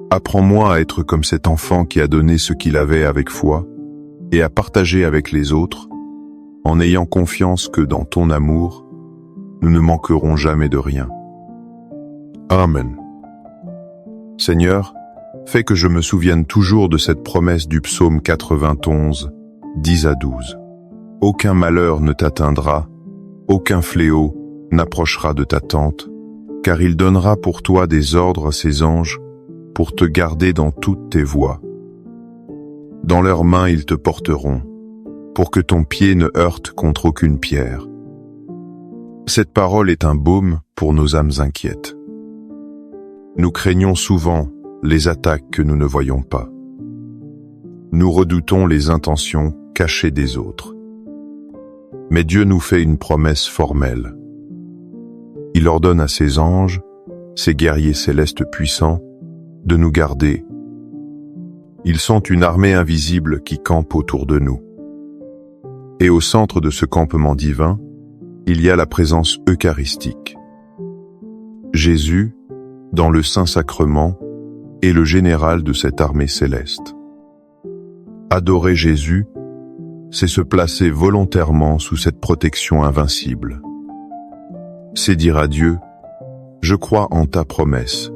Apprends-moi à être comme cet enfant qui a donné ce qu'il avait avec foi, et à partager avec les autres, en ayant confiance que dans ton amour, nous ne manquerons jamais de rien. Amen. Seigneur, fais que je me souvienne toujours de cette promesse du psaume 91, 10 à 12. Aucun malheur ne t'atteindra, aucun fléau n'approchera de ta tente, car il donnera pour toi des ordres à ses anges pour te garder dans toutes tes voies. Dans leurs mains ils te porteront, pour que ton pied ne heurte contre aucune pierre. Cette parole est un baume pour nos âmes inquiètes. Nous craignons souvent les attaques que nous ne voyons pas. Nous redoutons les intentions cachées des autres. Mais Dieu nous fait une promesse formelle. Il ordonne à ses anges, ses guerriers célestes puissants, de nous garder. Ils sont une armée invisible qui campe autour de nous. Et au centre de ce campement divin, il y a la présence eucharistique. Jésus, dans le Saint-Sacrement, est le général de cette armée céleste. Adorer Jésus, c'est se placer volontairement sous cette protection invincible. C'est dire à Dieu, je crois en ta promesse.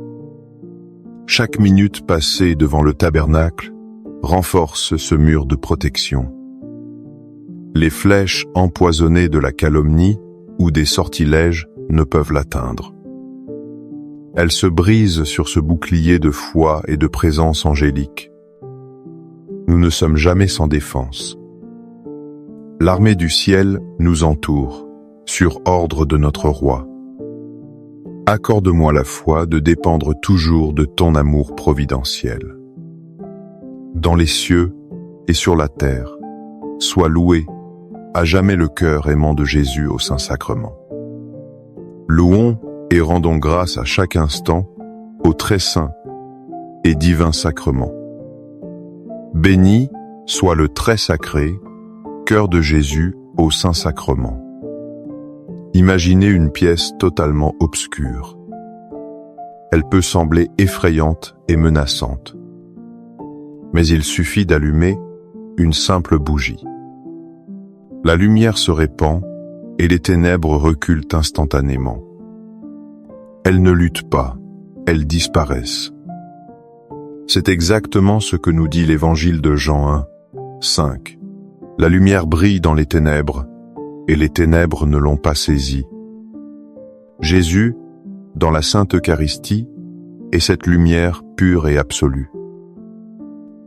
Chaque minute passée devant le tabernacle renforce ce mur de protection. Les flèches empoisonnées de la calomnie ou des sortilèges ne peuvent l'atteindre. Elles se brisent sur ce bouclier de foi et de présence angélique. Nous ne sommes jamais sans défense. L'armée du ciel nous entoure, sur ordre de notre roi. Accorde-moi la foi de dépendre toujours de ton amour providentiel. Dans les cieux et sur la terre, sois loué, à jamais le cœur aimant de Jésus au Saint-Sacrement. Louons et rendons grâce à chaque instant au très saint et divin sacrement. Béni soit le très sacré, cœur de Jésus au Saint-Sacrement. Imaginez une pièce totalement obscure. Elle peut sembler effrayante et menaçante. Mais il suffit d'allumer une simple bougie. La lumière se répand et les ténèbres reculent instantanément. Elles ne luttent pas, elles disparaissent. C'est exactement ce que nous dit l'évangile de Jean 1, 5. La lumière brille dans les ténèbres, et les ténèbres ne l'ont pas saisie. Jésus, dans la Sainte Eucharistie, est cette lumière pure et absolue.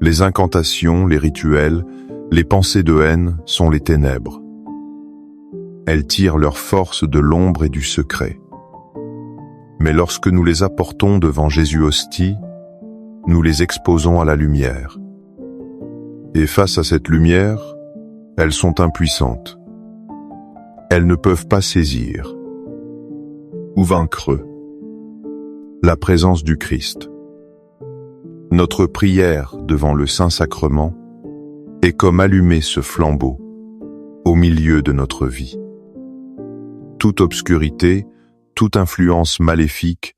Les incantations, les rituels, les pensées de haine sont les ténèbres. Elles tirent leur force de l'ombre et du secret. Mais lorsque nous les apportons devant Jésus hostie, nous les exposons à la lumière. Et face à cette lumière, elles sont impuissantes. Elles ne peuvent pas saisir ou vaincre la présence du Christ. Notre prière devant le Saint-Sacrement est comme allumer ce flambeau au milieu de notre vie. Toute obscurité, toute influence maléfique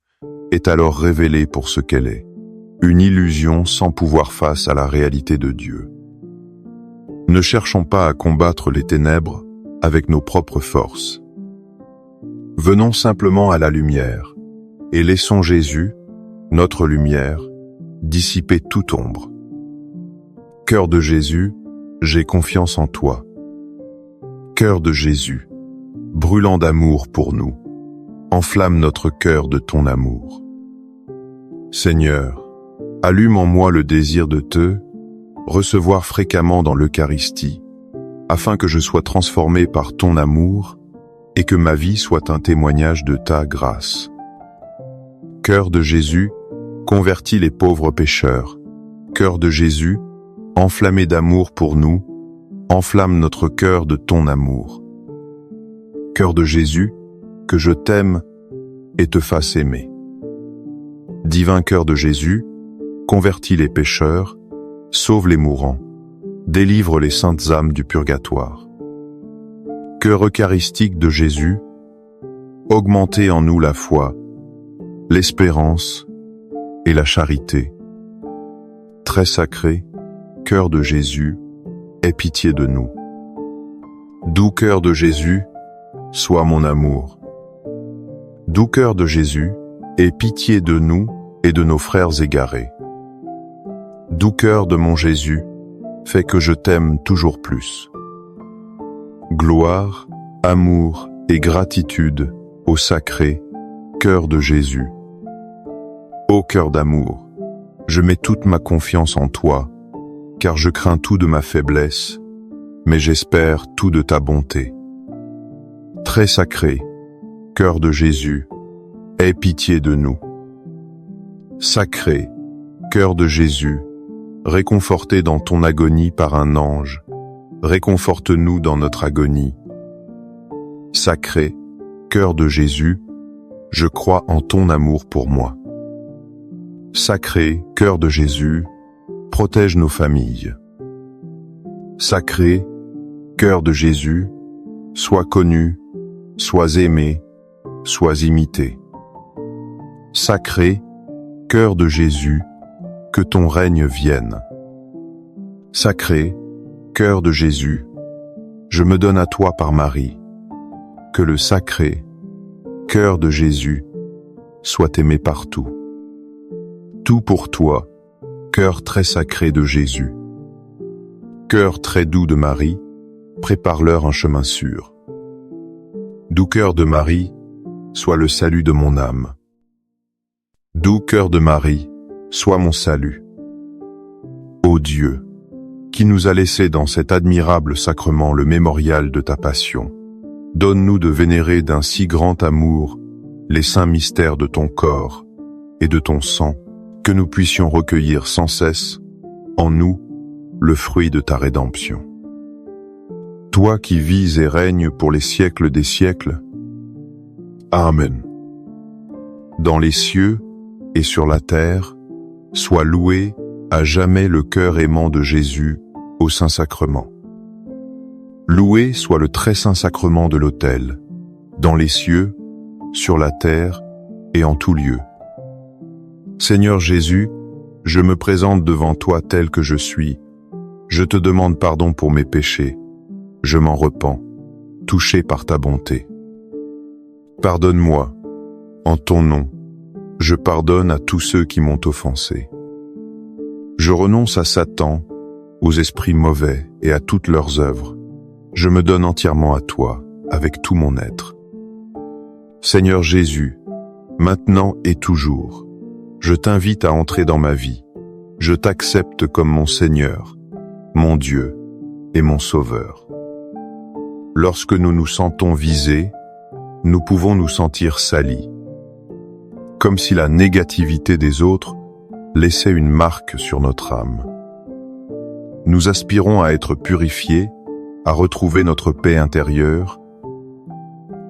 est alors révélée pour ce qu'elle est, une illusion sans pouvoir face à la réalité de Dieu. Ne cherchons pas à combattre les ténèbres avec nos propres forces. Venons simplement à la lumière et laissons Jésus, notre lumière, dissiper toute ombre. Cœur de Jésus, j'ai confiance en toi. Cœur de Jésus, brûlant d'amour pour nous, enflamme notre cœur de ton amour. Seigneur, allume en moi le désir de te recevoir fréquemment dans l'Eucharistie, afin que je sois transformé par ton amour et que ma vie soit un témoignage de ta grâce. Cœur de Jésus, convertis les pauvres pécheurs. Cœur de Jésus, enflammé d'amour pour nous, enflamme notre cœur de ton amour. Cœur de Jésus, que je t'aime et te fasse aimer. Divin cœur de Jésus, convertis les pécheurs, sauve les mourants, délivre les saintes âmes du purgatoire. Cœur eucharistique de Jésus, augmentez en nous la foi, l'espérance et la charité. Très sacré, cœur de Jésus, aie pitié de nous. Doux cœur de Jésus, sois mon amour. Doux cœur de Jésus, aie pitié de nous et de nos frères égarés. Doux cœur de mon Jésus, fais que je t'aime toujours plus. Gloire, amour et gratitude au sacré cœur de Jésus. Ô cœur d'amour, je mets toute ma confiance en toi, car je crains tout de ma faiblesse, mais j'espère tout de ta bonté. Très sacré, cœur de Jésus, aie pitié de nous. Sacré, cœur de Jésus, réconforté dans ton agonie par un ange, réconforte-nous dans notre agonie. Sacré, cœur de Jésus, je crois en ton amour pour moi. Sacré, cœur de Jésus, protège nos familles. Sacré, cœur de Jésus, sois connu, sois aimé, sois imité. Sacré, cœur de Jésus, que ton règne vienne. Sacré, cœur de Jésus, je me donne à toi par Marie. Que le sacré, cœur de Jésus, soit aimé partout. Tout pour toi, cœur très sacré de Jésus. Cœur très doux de Marie, prépare-leur un chemin sûr. Doux cœur de Marie, sois le salut de mon âme. Doux cœur de Marie, sois mon salut. Ô Dieu, qui nous a laissé dans cet admirable sacrement le mémorial de ta passion, donne-nous de vénérer d'un si grand amour les saints mystères de ton corps et de ton sang, que nous puissions recueillir sans cesse, en nous, le fruit de ta rédemption. Toi qui vis et règnes pour les siècles des siècles. Amen. Dans les cieux et sur la terre, sois loué à jamais le cœur aimant de Jésus au Saint-Sacrement. Loué soit le très saint sacrement de l'autel, dans les cieux, sur la terre et en tout lieu. Seigneur Jésus, je me présente devant toi tel que je suis. Je te demande pardon pour mes péchés. Je m'en repens, touché par ta bonté. Pardonne-moi, en ton nom, je pardonne à tous ceux qui m'ont offensé. Je renonce à Satan, aux esprits mauvais et à toutes leurs œuvres. Je me donne entièrement à toi, avec tout mon être. Seigneur Jésus, maintenant et toujours, je t'invite à entrer dans ma vie. Je t'accepte comme mon Seigneur, mon Dieu et mon Sauveur. Lorsque nous nous sentons visés, nous pouvons nous sentir salis, comme si la négativité des autres laissait une marque sur notre âme. Nous aspirons à être purifiés, à retrouver notre paix intérieure.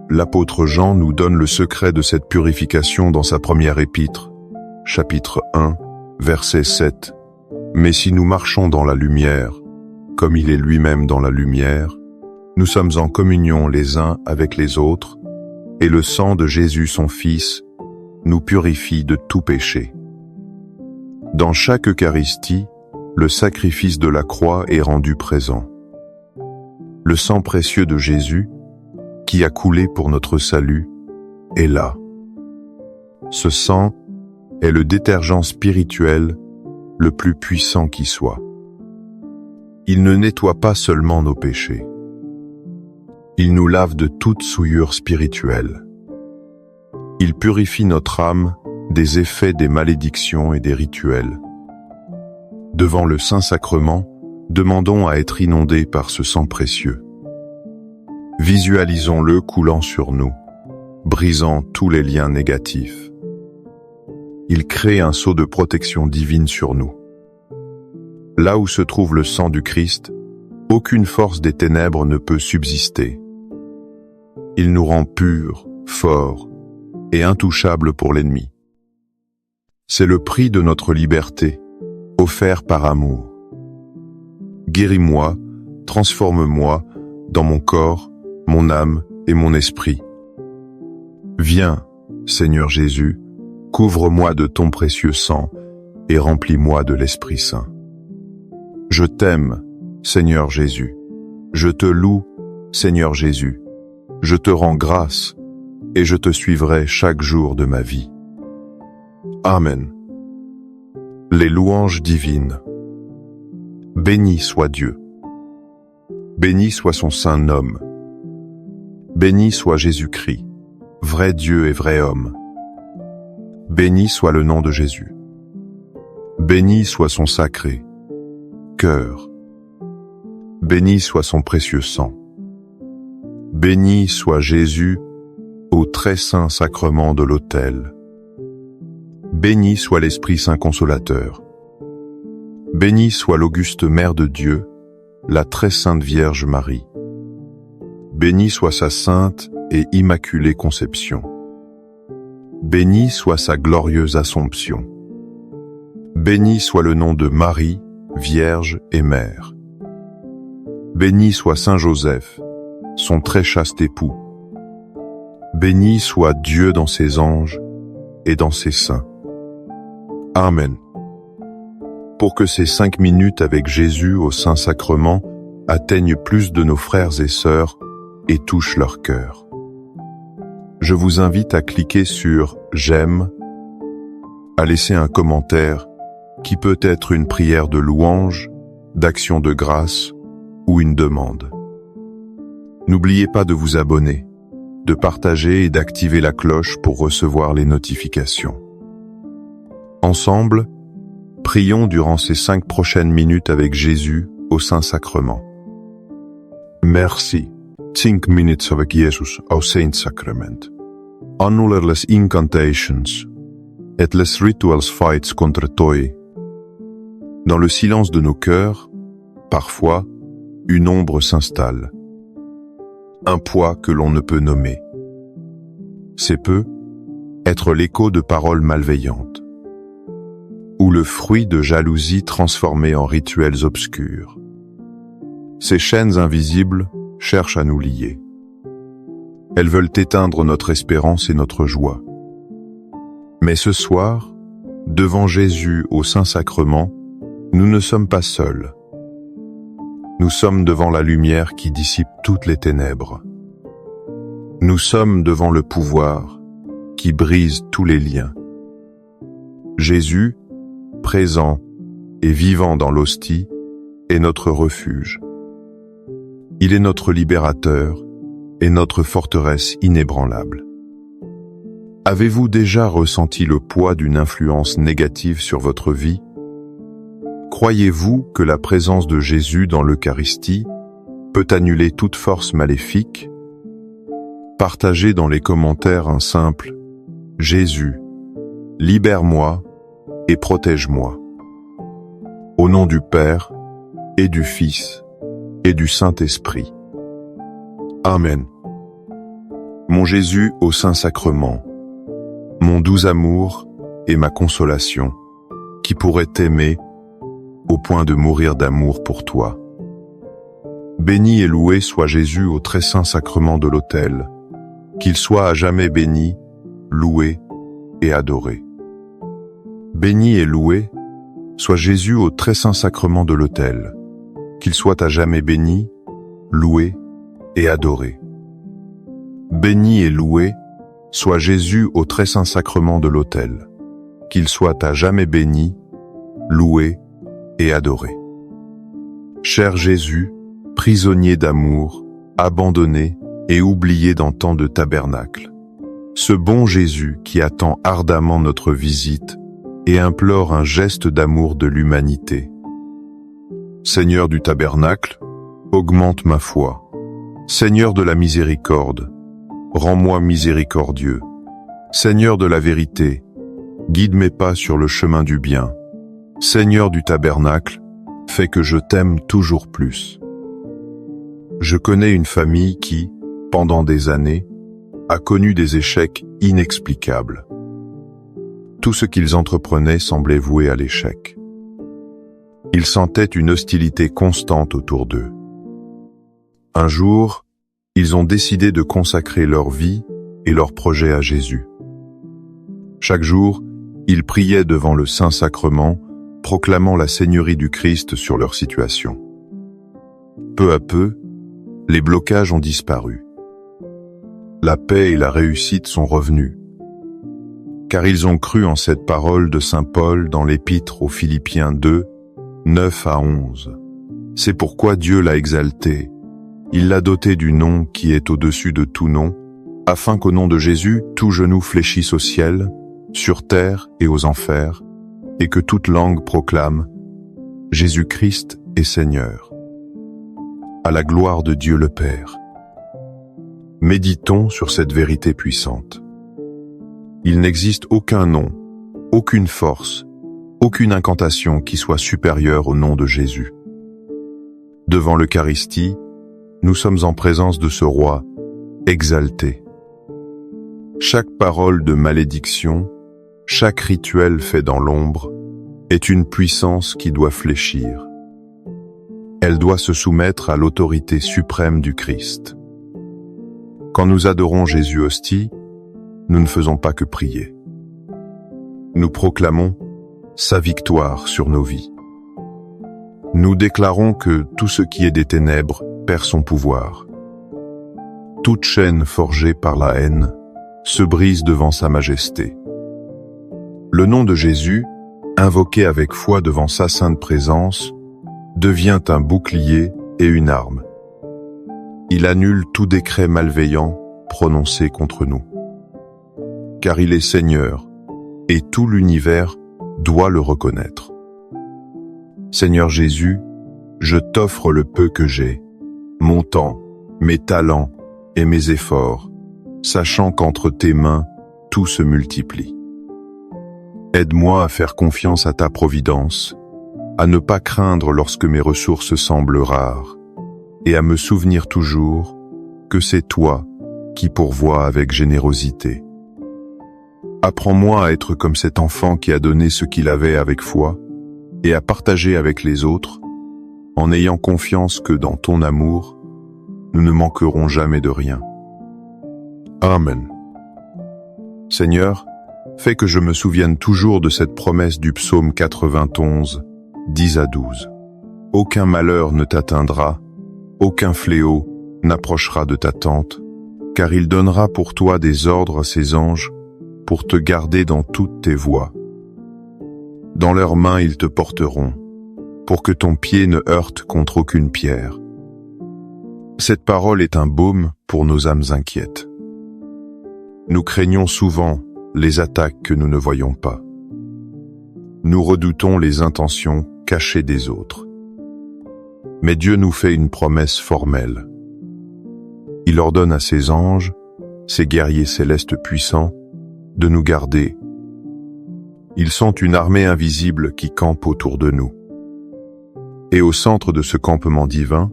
L'apôtre Jean nous donne le secret de cette purification dans sa première épître, chapitre 1, verset 7. Mais si nous marchons dans la lumière, comme il est lui-même dans la lumière, nous sommes en communion les uns avec les autres, et le sang de Jésus son Fils nous purifie de tout péché. Dans chaque Eucharistie, le sacrifice de la croix est rendu présent. Le sang précieux de Jésus, qui a coulé pour notre salut, est là. Ce sang est le détergent spirituel le plus puissant qui soit. Il ne nettoie pas seulement nos péchés. Il nous lave de toute souillure spirituelle. Il purifie notre âme des effets des malédictions et des rituels. Devant le Saint-Sacrement, demandons à être inondés par ce sang précieux. Visualisons-le coulant sur nous, brisant tous les liens négatifs. Il crée un sceau de protection divine sur nous. Là où se trouve le sang du Christ, aucune force des ténèbres ne peut subsister. Il nous rend purs, forts et intouchables pour l'ennemi. C'est le prix de notre liberté, offert par amour. Guéris-moi, transforme-moi dans mon corps, mon âme et mon esprit. Viens, Seigneur Jésus, couvre-moi de ton précieux sang et remplis-moi de l'Esprit Saint. Je t'aime, Seigneur Jésus. Je te loue, Seigneur Jésus. Je te rends grâce et je te suivrai chaque jour de ma vie. Amen. Les louanges divines. Béni soit Dieu. Béni soit son saint nom. Béni soit Jésus-Christ, vrai Dieu et vrai homme. Béni soit le nom de Jésus. Béni soit son sacré cœur. Béni soit son précieux sang. Béni soit Jésus au très saint sacrement de l'autel. Béni soit l'Esprit Saint Consolateur. Béni soit l'auguste Mère de Dieu, la très sainte Vierge Marie. Béni soit sa sainte et immaculée conception. Béni soit sa glorieuse Assomption. Béni soit le nom de Marie, Vierge et Mère. Béni soit Saint Joseph, son très chaste époux. Béni soit Dieu dans ses anges et dans ses saints. Amen. Pour que ces 5 minutes avec Jésus au Saint-Sacrement atteignent plus de nos frères et sœurs et touchent leur cœur. Je vous invite à cliquer sur « J'aime », à laisser un commentaire qui peut être une prière de louange, d'action de grâce ou une demande. N'oubliez pas de vous abonner, de partager et d'activer la cloche pour recevoir les notifications. Ensemble, prions durant ces 5 prochaines minutes avec Jésus au Saint-Sacrement. Merci. 5 minutes avec Jezus au Saint-Sacrement. Annuler les incantations et les rituals fights contre toi. Dans le silence de nos cœurs, parfois, une ombre s'installe. Un poids que l'on ne peut nommer. C'est peut être l'écho de paroles malveillantes, ou le fruit de jalousie transformée en rituels obscurs. Ces chaînes invisibles cherchent à nous lier. Elles veulent éteindre notre espérance et notre joie. Mais ce soir, devant Jésus au Saint-Sacrement, nous ne sommes pas seuls. Nous sommes devant la lumière qui dissipe toutes les ténèbres. Nous sommes devant le pouvoir qui brise tous les liens. Jésus, présent et vivant dans l'hostie, est notre refuge. Il est notre libérateur et notre forteresse inébranlable. Avez-vous déjà ressenti le poids d'une influence négative sur votre vie? Croyez-vous que la présence de Jésus dans l'Eucharistie peut annuler toute force maléfique? Partagez dans les commentaires un simple « Jésus, libère-moi et protège-moi ». Au nom du Père et du Fils et du Saint-Esprit. Amen. Mon Jésus au Saint-Sacrement, mon doux amour et ma consolation, qui pourrait t'aimer au point de mourir d'amour pour toi. Béni et loué soit Jésus au très saint sacrement de l'autel, qu'il soit à jamais béni, loué et adoré. Béni et loué soit Jésus au très saint sacrement de l'autel, qu'il soit à jamais béni, loué et adoré. Béni et loué soit Jésus au très saint sacrement de l'autel, qu'il soit à jamais béni, loué et adoré. Cher Jésus, prisonnier d'amour, abandonné et oublié dans tant de tabernacles, ce bon Jésus qui attend ardemment notre visite et implore un geste d'amour de l'humanité. Seigneur du tabernacle, augmente ma foi. Seigneur de la miséricorde, rends-moi miséricordieux. Seigneur de la vérité, guide mes pas sur le chemin du bien. Seigneur du tabernacle, fais que je t'aime toujours plus. Je connais une famille qui, pendant des années, a connu des échecs inexplicables. Tout ce qu'ils entreprenaient semblait voué à l'échec. Ils sentaient une hostilité constante autour d'eux. Un jour, ils ont décidé de consacrer leur vie et leurs projets à Jésus. Chaque jour, ils priaient devant le Saint-Sacrement, proclamant la Seigneurie du Christ sur leur situation. Peu à peu, les blocages ont disparu. La paix et la réussite sont revenus, car ils ont cru en cette parole de saint Paul dans l'épître aux Philippiens 2, 9 à 11. C'est pourquoi Dieu l'a exalté. Il l'a doté du nom qui est au-dessus de tout nom, afin qu'au nom de Jésus, tout genou fléchisse au ciel, sur terre et aux enfers, et que toute langue proclame « Jésus-Christ est Seigneur ». À la gloire de Dieu le Père. Méditons sur cette vérité puissante. Il n'existe aucun nom, aucune force, aucune incantation qui soit supérieure au nom de Jésus. Devant l'Eucharistie, nous sommes en présence de ce roi exalté. Chaque parole de malédiction, chaque rituel fait dans l'ombre, est une puissance qui doit fléchir. Elle doit se soumettre à l'autorité suprême du Christ. Quand nous adorons Jésus hostie, nous ne faisons pas que prier. Nous proclamons sa victoire sur nos vies. Nous déclarons que tout ce qui est des ténèbres perd son pouvoir. Toute chaîne forgée par la haine se brise devant sa majesté. Le nom de Jésus, invoqué avec foi devant sa sainte présence, devient un bouclier et une arme. Il annule tout décret malveillant prononcé contre nous. Car il est Seigneur, et tout l'univers doit le reconnaître. Seigneur Jésus, je t'offre le peu que j'ai, mon temps, mes talents et mes efforts, sachant qu'entre tes mains, tout se multiplie. Aide-moi à faire confiance à ta providence, à ne pas craindre lorsque mes ressources semblent rares, et à me souvenir toujours que c'est toi qui pourvois avec générosité. Apprends-moi à être comme cet enfant qui a donné ce qu'il avait avec foi, et à partager avec les autres, en ayant confiance que dans ton amour, nous ne manquerons jamais de rien. Amen. Seigneur, fais que je me souvienne toujours de cette promesse du psaume 91, 10 à 12. Aucun malheur ne t'atteindra, aucun fléau n'approchera de ta tente, car il donnera pour toi des ordres à ses anges pour te garder dans toutes tes voies. Dans leurs mains ils te porteront, pour que ton pied ne heurte contre aucune pierre. Cette parole est un baume pour nos âmes inquiètes. Nous craignons souvent les attaques que nous ne voyons pas. Nous redoutons les intentions cachées des autres. Mais Dieu nous fait une promesse formelle. Il ordonne à ses anges, ses guerriers célestes puissants, de nous garder. Ils sont une armée invisible qui campe autour de nous. Et au centre de ce campement divin,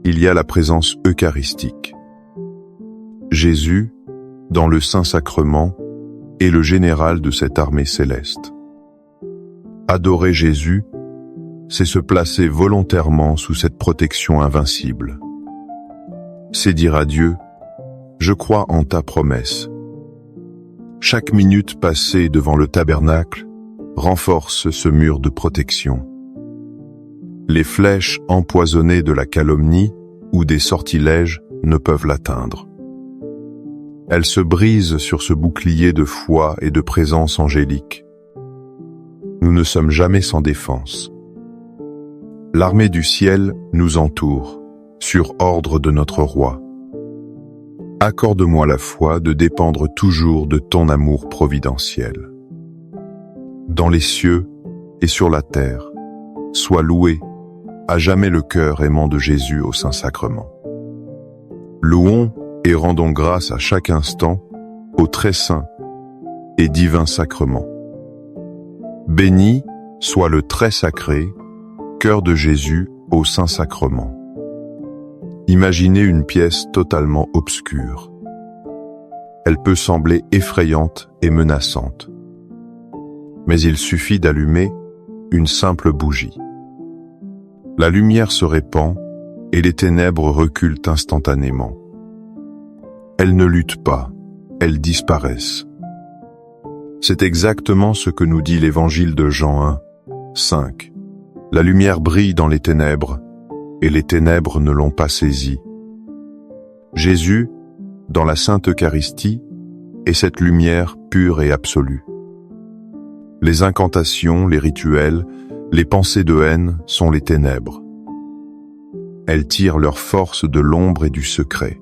il y a la présence eucharistique. Jésus, dans le Saint-Sacrement, est le général de cette armée céleste. Adorer Jésus, c'est se placer volontairement sous cette protection invincible. C'est dire à Dieu, je crois en ta promesse. Chaque minute passée devant le tabernacle renforce ce mur de protection. Les flèches empoisonnées de la calomnie ou des sortilèges ne peuvent l'atteindre. Elles se brisent sur ce bouclier de foi et de présence angélique. Nous ne sommes jamais sans défense. L'armée du ciel nous entoure, sur ordre de notre roi. Accorde-moi la foi de dépendre toujours de ton amour providentiel. Dans les cieux et sur la terre, sois loué, à jamais le cœur aimant de Jésus au Saint-Sacrement. Louons et rendons grâce à chaque instant au très saint et divin sacrement. Béni soit le très sacré, cœur de Jésus au Saint-Sacrement. Imaginez une pièce totalement obscure. Elle peut sembler effrayante et menaçante. Mais il suffit d'allumer une simple bougie. La lumière se répand et les ténèbres reculent instantanément. Elles ne luttent pas, elles disparaissent. C'est exactement ce que nous dit l'évangile de Jean 1, 5. La lumière brille dans les ténèbres, et les ténèbres ne l'ont pas saisie. Jésus, dans la Sainte Eucharistie, est cette lumière pure et absolue. Les incantations, les rituels, les pensées de haine sont les ténèbres. Elles tirent leur force de l'ombre et du secret.